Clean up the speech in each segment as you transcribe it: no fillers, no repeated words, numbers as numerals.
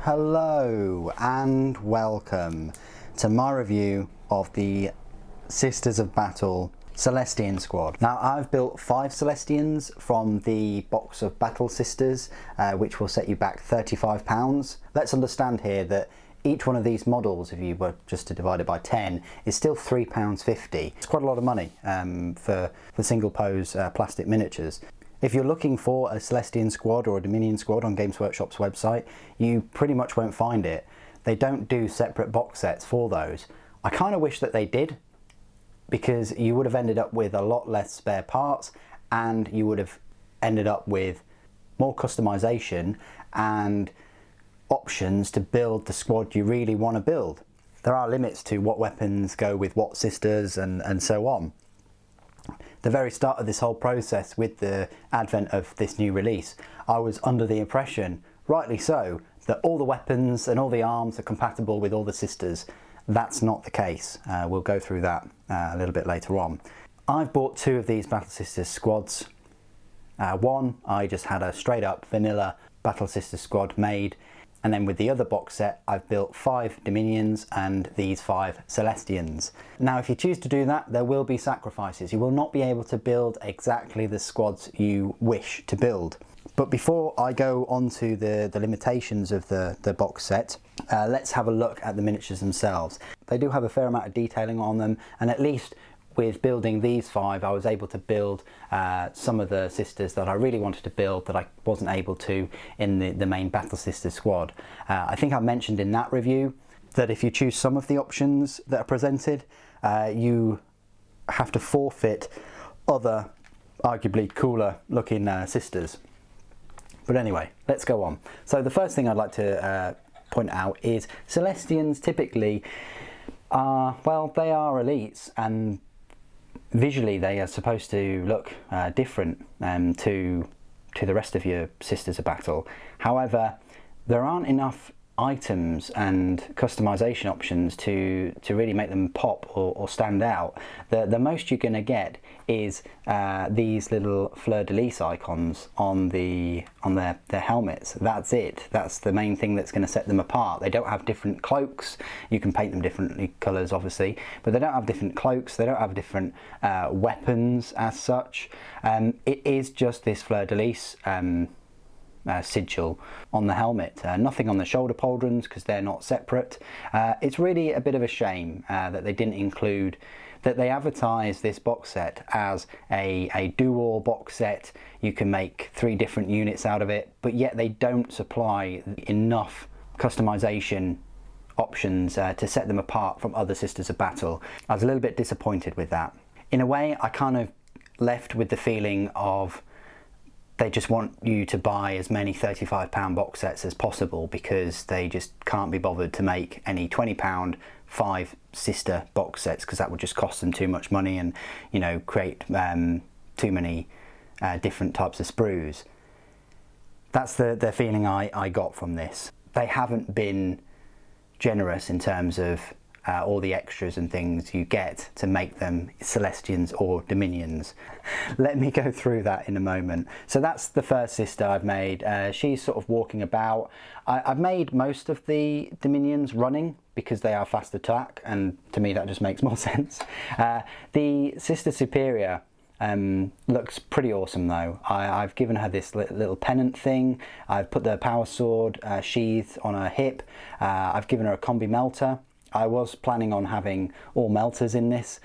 Hello and welcome to my review of the Sisters of Battle Celestian squad. Now, I've built 5 Celestians from the box of Battle Sisters, which will set you back £35. Let's understand here that each one of these models, if you were just to divide it by 10, is still £3.50. It's quite a lot of money for single pose plastic miniatures. If you're looking for a Celestian squad or a Dominion squad on Games Workshop's website, you pretty much won't find it. They don't do separate box sets for those. I kind of wish that they did, because you would have ended up with a lot less spare parts and you would have ended up with more customization and options to build the squad you really want to build. There are limits to what weapons go with what sisters and so on. The very start of this whole process with the advent of this new release, I was under the impression, rightly so, that all the weapons and all the arms are compatible with all the sisters. That's not the case. We'll go through that a little bit later on. I've bought 2 of these Battle Sisters squads. One, I just had a straight up vanilla Battle Sisters squad made, and then with the other box set I've built 5 Dominions and these 5 Celestians. Now, if you choose to do that, there will be sacrifices. You will not be able to build exactly the squads you wish to build. But before I go on to the limitations of the box set, let's have a look at the miniatures themselves. They do have a fair amount of detailing on them, and at least with building these 5, I was able to build some of the sisters that I really wanted to build that I wasn't able to in the main Battle Sisters squad. I think I mentioned in that review that if you choose some of the options that are presented, you have to forfeit other arguably cooler looking sisters. But anyway, let's go on. So the first thing I'd like to point out is Celestians typically are, well, they are elites, and visually they are supposed to look different to the rest of your Sisters of Battle. However, there aren't enough items and customization options to really make them pop or stand out. The most you're going to get is these little Fleur icons on their helmets. That's it. That's the main thing that's going to set them apart. They don't have different cloaks. You can paint them different colours obviously, but they don't have different cloaks. They don't have different weapons as such. It is just this Fleur sigil on the helmet, nothing on the shoulder pauldrons because they're not separate. It's really a bit of a shame that they didn't include, that they advertise this box set as a do-all box set. You can make 3 different units out of it, but yet they don't supply enough customization options to set them apart from other Sisters of Battle. I was a little bit disappointed with that. In a way, I kind of left with the feeling of they just want you to buy as many £35 box sets as possible because they just can't be bothered to make any £20 5 sister box sets, because that would just cost them too much money and, you know, create too many different types of sprues. That's the feeling I got from this. They haven't been generous in terms of all the extras and things you get to make them Celestians or Dominions. Let me go through that in a moment. So that's the first sister I've made. She's sort of walking about. I've made most of the Dominions running because they are fast attack, and to me that just makes more sense. The Sister Superior looks pretty awesome though. I've given her this little pennant thing. I've put the power sword sheath on her hip. I've given her a combi melter. I was planning on having all melters in this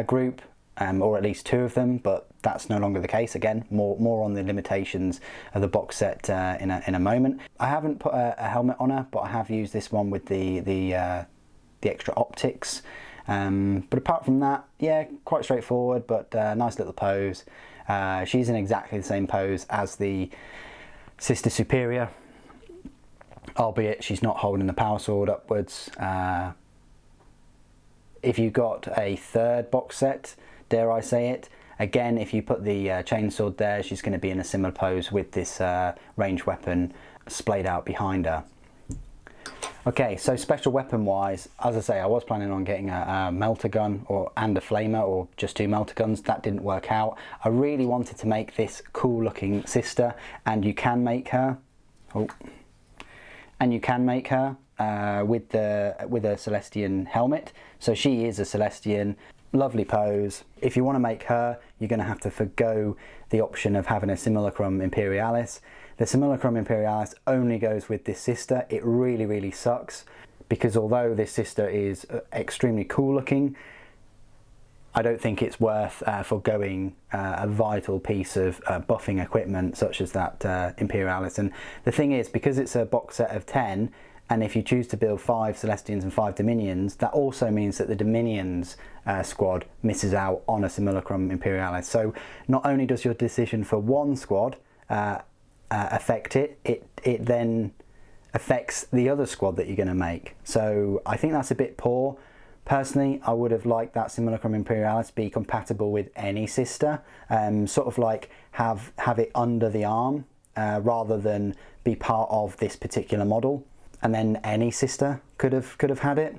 group, or at least 2 of them, but that's no longer the case. Again, more on the limitations of the box set in a moment. I haven't put a helmet on her, but I have used this one with the extra optics. But apart from that, yeah, quite straightforward, but nice little pose. She's in exactly the same pose as the Sister Superior, albeit she's not holding the power sword upwards. If you got a 3rd box set, dare I say it, again, if you put the chainsword there, she's going to be in a similar pose with this ranged weapon splayed out behind her. Okay, so special weapon wise, as I say, I was planning on getting a melter gun and a flamer, or just 2 melter guns. That didn't work out. I really wanted to make this cool looking sister, and you can make her. Oh. and you can make her with a Celestian helmet. So she is a Celestian, lovely pose. If you want to make her, you're going to have to forgo the option of having a Simulacrum Imperialis. The Simulacrum Imperialis only goes with this sister. It really sucks, because although this sister is extremely cool looking, I don't think it's worth foregoing a vital piece of buffing equipment such as that Imperialis. And the thing is, because it's a box set of 10, and if you choose to build 5 Celestians and 5 Dominions, that also means that the Dominions squad misses out on a Simulacrum Imperialis. So not only does your decision for one squad affect it, it then affects the other squad that you're going to make. So I think that's a bit poor. Personally, I would have liked that Simulacrum Imperialis be compatible with any sister, sort of like have it under the arm rather than be part of this particular model, and then any sister could have had it.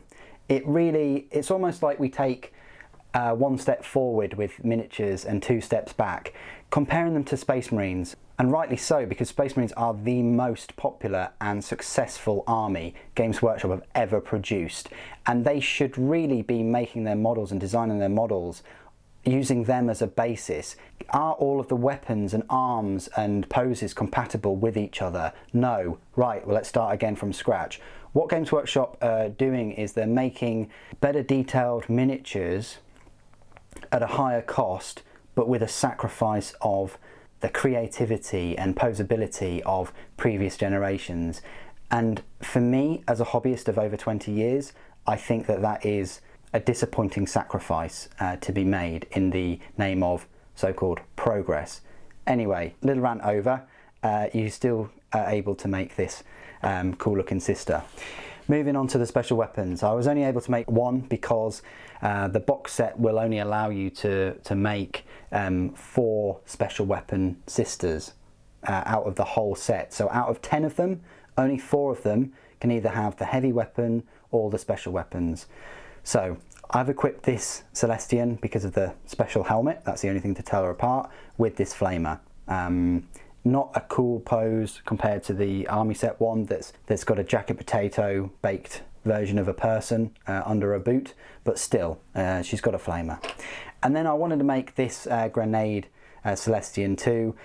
It's almost like we take one step forward with miniatures and 2 steps back, comparing them to Space Marines. And rightly so, because Space Marines are the most popular and successful army Games Workshop have ever produced, and they should really be making their models and designing their models using them as a basis. Are all of the weapons and arms and poses compatible with each other? No. Right, well, let's start again from scratch. What Games Workshop are doing is they're making better detailed miniatures at a higher cost, but with a sacrifice of the creativity and posability of previous generations. And for me, as a hobbyist of over 20 years, I think that is a disappointing sacrifice to be made in the name of so-called progress. Anyway, little rant over. You still are able to make this cool looking sister. Moving on to the special weapons, I was only able to make one because the box set will only allow you to make 4 special weapon sisters out of the whole set. So out of 10 of them, only 4 of them can either have the heavy weapon or the special weapons. So I've equipped this Celestian because of the special helmet, that's the only thing to tell her apart, with this flamer. Not a cool pose compared to the army set one that's got a jacket potato baked version of a person under a boot, but still she's got a flamer. And then I wanted to make this grenade Celestian too.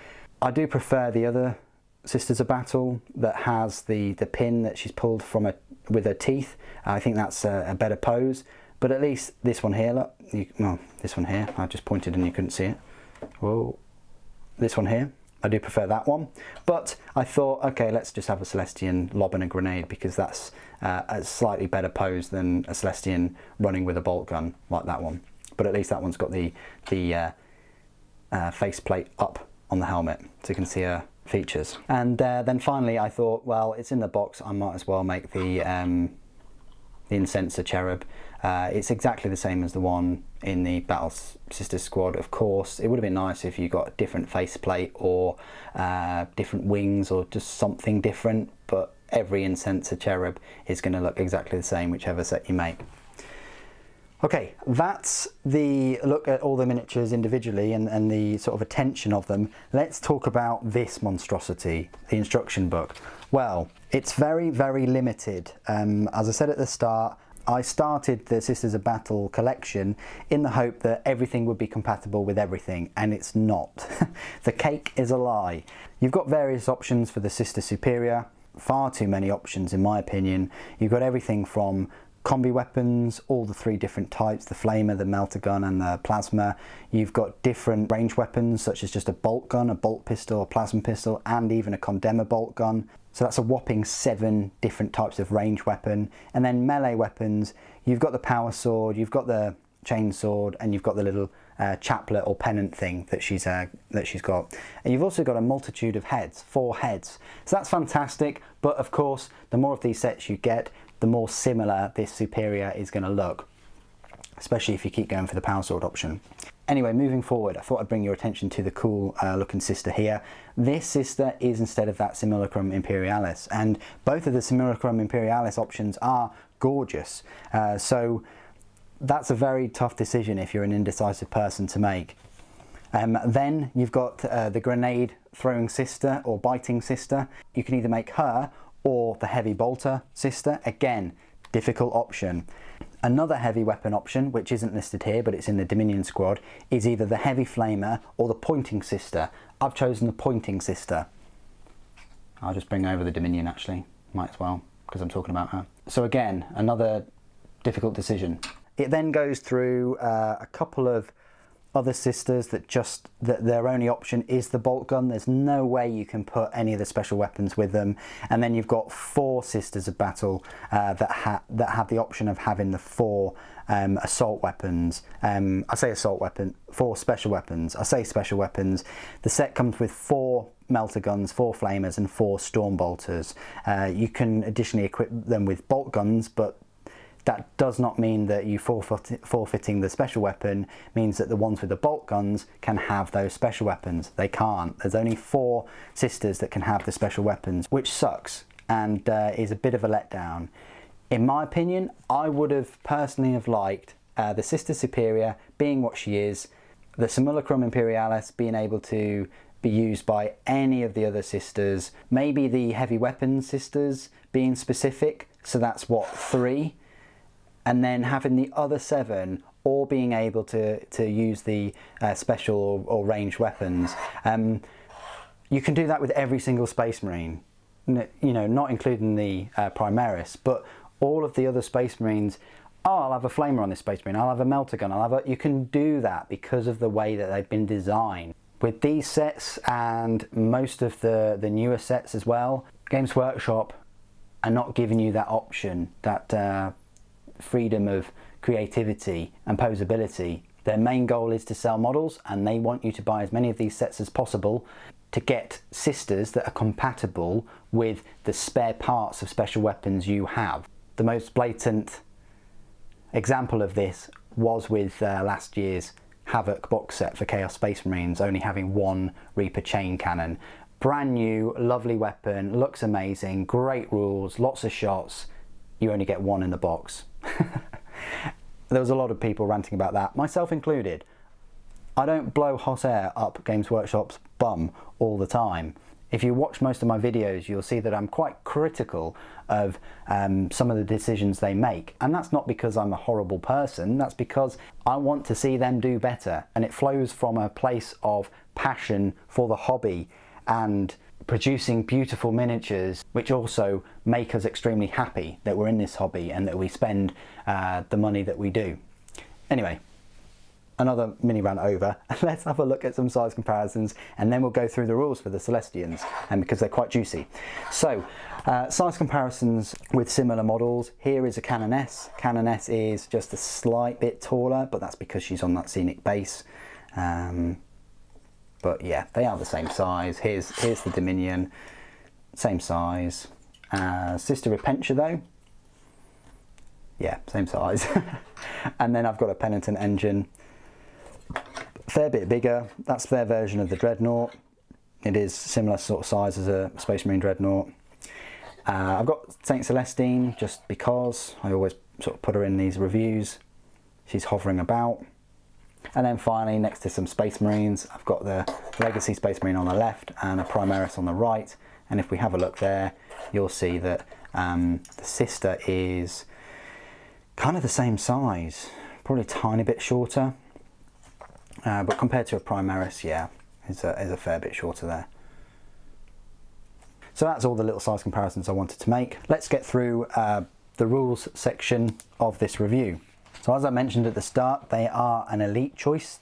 I do prefer the other Sisters of Battle that has the pin that she's pulled from with her teeth. I think that's a better pose, but at least this one here, look, this one here, I just pointed and you couldn't see it. Whoa, this one here, I do prefer that one, but I thought, okay, let's just have a Celestian lobbing a grenade, because that's a slightly better pose than a Celestian running with a bolt gun like that one. But at least that one's got the faceplate up on the helmet, so you can see her features. And then finally I thought, well, it's in the box, I might as well make the Incenser Cherub. It's exactly the same as the one in the Battle Sisters squad, of course. It would have been nice if you got a different faceplate or different wings or just something different, but every Incenser Cherub is going to look exactly the same whichever set you make. Okay, that's the look at all the miniatures individually and the sort of attention of them. Let's talk about this monstrosity, the instruction book. Well, it's very limited. As I said at the start, I started the Sisters of Battle collection in the hope that everything would be compatible with everything, and it's not. The cake is a lie. You've got various options for the Sister Superior, far too many options in my opinion. You've got everything from combi weapons, all the 3 different types, the flamer, the melter gun and the plasma. You've got different range weapons such as just a bolt gun, a bolt pistol, a plasma pistol, and even a condemner bolt gun. So that's a whopping 7 different types of range weapon. And then melee weapons, you've got the power sword, you've got the chain sword, and you've got the little chaplet or pennant thing that she's got. And you've also got a multitude of heads, 4 heads. So that's fantastic, but of course, the more of these sets you get, the more similar this Superior is going to look, especially if you keep going for the power sword option. Anyway, moving forward, I thought I'd bring your attention to the cool looking sister here. This sister is instead of that Simulacrum Imperialis, and both of the Simulacrum Imperialis options are gorgeous. So that's a very tough decision if you're an indecisive person to make. Then you've got the grenade throwing sister or biting sister. You can either make her or the heavy bolter sister. Again, difficult option. Another heavy weapon option, which isn't listed here but it's in the Dominion squad, is either the heavy flamer or the pointing sister. I've chosen the pointing sister. I'll just bring over the Dominion actually, might as well, because I'm talking about her. So again, another difficult decision. It then goes through a couple of other sisters that their only option is the bolt gun. There's no way you can put any of the special weapons with them. And then you've got 4 Sisters of Battle that have the option of having the 4 assault weapons. I say assault weapon, 4 special weapons. I say special weapons. The set comes with 4 melter guns, 4 flamers and 4 storm bolters. You can additionally equip them with bolt guns, but that does not mean that you forfeiting the special weapon means that the ones with the bolt guns can have those special weapons. They can't. There's only 4 sisters that can have the special weapons, which sucks and is a bit of a letdown. In my opinion, I would have personally have liked the Sister Superior being what she is, the Simulacrum Imperialis being able to be used by any of the other sisters, maybe the heavy weapons sisters being specific, so that's what, 3? And then having the other 7 all being able to use the special or ranged weapons. You can do that with every single Space Marine, you know, not including the Primaris, but all of the other Space Marines. Oh, I'll have a flamer on this Space Marine, I'll have a melter gun, you can do that because of the way that they've been designed. With these sets and most of the newer sets as well, Games Workshop are not giving you that option, that freedom of creativity and posability. Their main goal is to sell models, and they want you to buy as many of these sets as possible to get sisters that are compatible with the spare parts of special weapons you have. The most blatant example of this was with last year's Havoc box set for Chaos Space Marines, only having 1 Reaper chain cannon. Brand new, lovely weapon, looks amazing, great rules, lots of shots. You only get 1 in the box. There was a lot of people ranting about that, myself included. I don't blow hot air up Games Workshop's bum all the time. If you watch most of my videos, you'll see that I'm quite critical of some of the decisions they make. And that's not because I'm a horrible person, that's because I want to see them do better. And it flows from a place of passion for the hobby and producing beautiful miniatures, which also make us extremely happy that we're in this hobby and that we spend the money that we do. Anyway, another mini rant over. Let's have a look at some size comparisons and then we'll go through the rules for the Celestians, and because they're quite juicy. So, size comparisons with similar models. Here is a Canoness. Canoness is just a slight bit taller, but that's because she's on that scenic base. But yeah, they are the same size. Here's the Dominion, same size. Sister Repentia though, yeah, same size. And then I've got a Penitent Engine, fair bit bigger. That's their version of the Dreadnought. It is similar sort of size as a Space Marine Dreadnought. I've got Saint Celestine just because I always sort of put her in these reviews. She's hovering about. And then finally, next to some Space Marines, I've got the Legacy Space Marine on the left and a Primaris on the right. And if we have a look there, you'll see that the sister is kind of the same size, probably a tiny bit shorter. But compared to a Primaris, yeah, is a fair bit shorter there. So that's all the little size comparisons I wanted to make. Let's get through the rules section of this review. So as I mentioned at the start, they are an elite choice.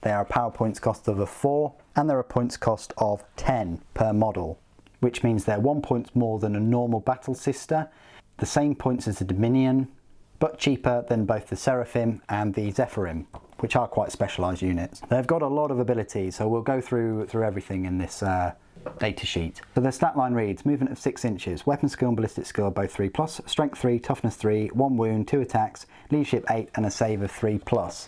They are a power points cost of a 4 and they're a points cost of 10 per model, which means they're 1 point more than a normal battle sister, the same points as the Dominion, but cheaper than both the Seraphim and the Zephyrim, which are quite specialised units. They've got a lot of abilities, so we'll go through everything in this data sheet. So the stat line reads: movement of 6 inches, weapon skill and ballistic skill both 3+, strength 3, toughness 3, 1 wound, 2 attacks, leadership 8 and a save of 3+.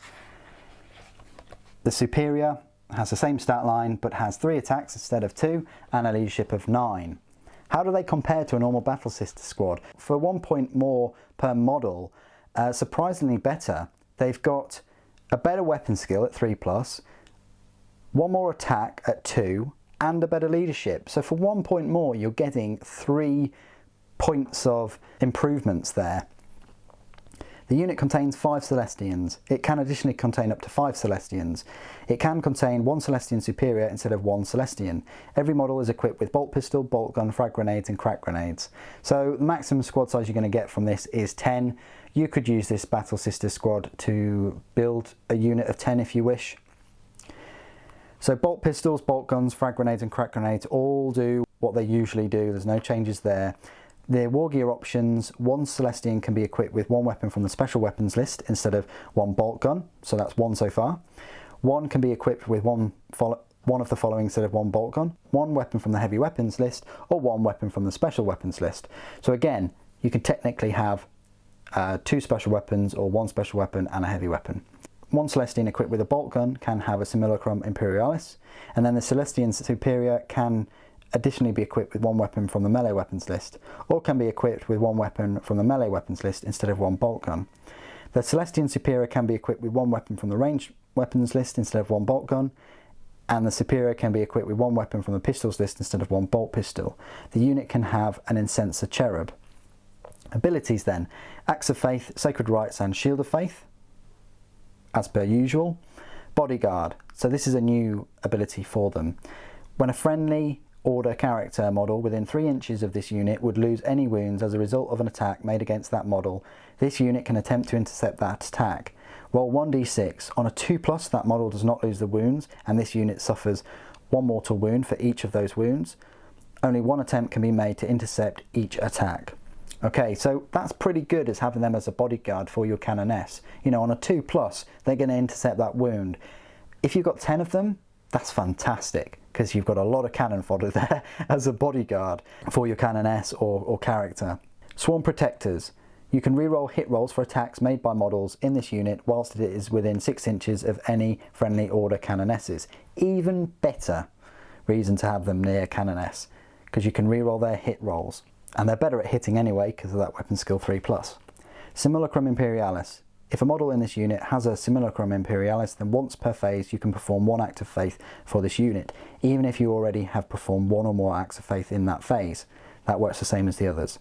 The Superior has the same stat line but has 3 attacks instead of 2 and a leadership of 9. How do they compare to a normal Battle Sister squad? For 1 point more per model, surprisingly better. They've got a better weapon skill at 3+, 1 more attack at 2, and a better leadership. So for 1 point more, you're getting 3 points of improvements there. The unit contains 5 Celestians. It can additionally contain up to 5 Celestians. It can contain 1 Celestian superior instead of 1 Celestian. Every model is equipped with bolt pistol, bolt gun, frag grenades and crack grenades. So the maximum squad size you're going to get from this is 10. You could use this Battle Sisters squad to build a unit of 10 if you wish. So bolt pistols, bolt guns, frag grenades and crack grenades all do what they usually do. There's no changes there. The war gear options: 1 Celestian can be equipped with 1 weapon from the special weapons list instead of 1 bolt gun, so that's 1 so far. 1 can be equipped with one of the following instead of 1 bolt gun, 1 weapon from the heavy weapons list, or 1 weapon from the special weapons list. So again, you can technically have 2 special weapons or 1 special weapon and a heavy weapon. 1 Celestian equipped with a bolt gun can have a Simulacrum Imperialis, and then the Celestian Superior can additionally be equipped with 1 weapon from the melee weapons list, or can be equipped with 1 weapon from the melee weapons list instead of 1 bolt gun. The Celestian Superior can be equipped with 1 weapon from the ranged weapons list instead of 1 bolt gun, and the Superior can be equipped with 1 weapon from the pistols list instead of 1 bolt pistol. The unit can have an Incenser Cherub. Abilities then: Axe of Faith, Sacred Rites and Shield of Faith, as per usual. Bodyguard, so this is a new ability for them. When a friendly Order character model within 3 inches of this unit would lose any wounds as a result of an attack made against that model, this unit can attempt to intercept that attack. Roll 1d6. On a 2+, that model does not lose the wounds, and this unit suffers 1 mortal wound for each of those wounds. Only 1 attempt can be made to intercept each attack. Okay, so that's pretty good as having them as a bodyguard for your Canoness. You know, on a 2+, they're going to intercept that wound. If you've got 10 of them, that's fantastic, because you've got a lot of cannon fodder there as a bodyguard for your Canoness or character. Swarm Protectors. You can reroll hit rolls for attacks made by models in this unit whilst it is within 6 inches of any friendly Order Canonesses. Even better reason to have them near Canoness, because you can reroll their hit rolls. And they're better at hitting anyway because of that weapon skill 3+. Simulacrum Imperialis. If a model in this unit has a Simulacrum Imperialis, then once per phase you can perform 1 act of faith for this unit, even if you already have performed 1 or more acts of faith in that phase. That works the same as the others.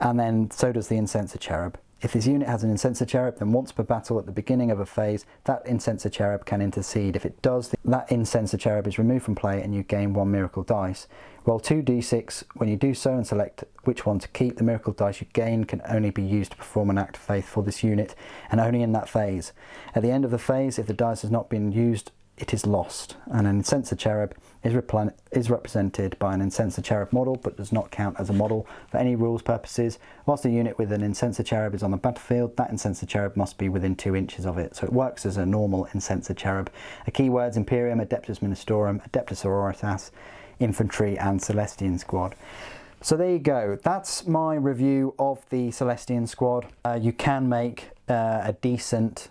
And then so does the Incenser Cherub. If this unit has an Incenser Cherub, then once per battle at the beginning of a phase, that Incenser Cherub can intercede. If it does, that Incenser Cherub is removed from play and you gain 1 miracle dice. Roll 2d6 when you do so and select which one to keep. The miracle dice you gain can only be used to perform an act of faith for this unit, and only in that phase. At the end of the phase, if the dice has not been used, it is lost, and an Incenser Cherub is represented by an Incenser Cherub model, but does not count as a model for any rules purposes. Whilst a unit with an Incenser Cherub is on the battlefield, that Incenser Cherub must be within 2 inches of it, so it works as a normal Incenser Cherub. Keywords: Imperium, Adeptus Ministorum, Adeptus Auroritas, Infantry and Celestian Squad. So there you go, that's my review of the Celestian Squad. You can make a decent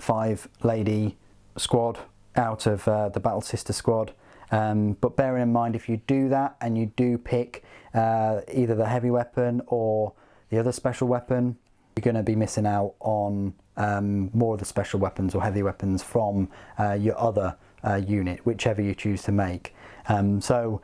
5-lady squad out of the Battle Sister squad, but bearing in mind, if you do that and you do pick either the heavy weapon or the other special weapon, you're going to be missing out on more of the special weapons or heavy weapons from your other unit, whichever you choose to make. So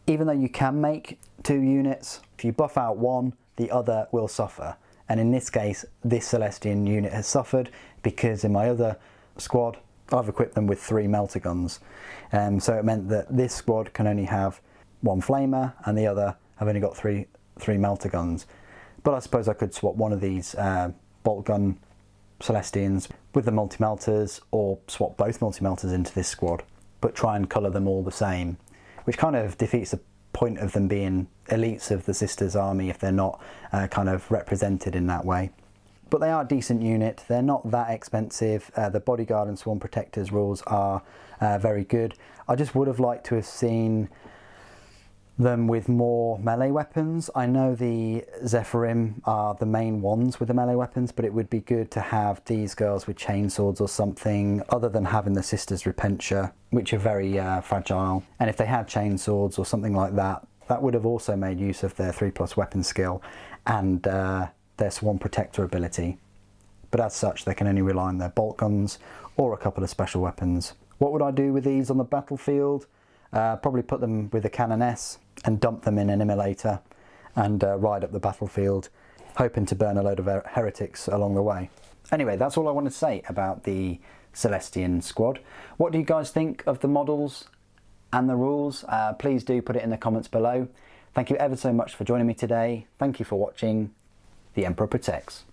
even though you can make 2 units, if you buff out one, the other will suffer. And in this case, this Celestian unit has suffered because in my other squad, I've equipped them with 3 melter guns. So it meant that this squad can only have 1 flamer and the other have only got three melter guns. But I suppose I could swap one of these bolt gun Celestians with the multi-melters, or swap both multi-melters into this squad, but try and colour them all the same, which kind of defeats the point of them being elites of the Sisters army if they're not kind of represented in that way. But they are a decent unit, they're not that expensive. The Bodyguard and Swarm Protectors rules are very good. I just would have liked to have seen them with more melee weapons. I know the Zephyrim are the main ones with the melee weapons, but it would be good to have these girls with chainswords or something, other than having the Sisters Repentia, which are very fragile. And if they had chainswords or something like that, that would have also made use of their 3+ weapon skill and their Swarm Protector ability. But as such, they can only rely on their bolt guns or a couple of special weapons. What would I do with these on the battlefield? Probably put them with a Canoness and dump them in an Immolator, and ride up the battlefield, hoping to burn a load of heretics along the way. Anyway, that's all I wanted to say about the Celestian squad. What do you guys think of the models and the rules? Please do put it in the comments below. Thank you ever so much for joining me today. Thank you for watching. The Emperor Protects.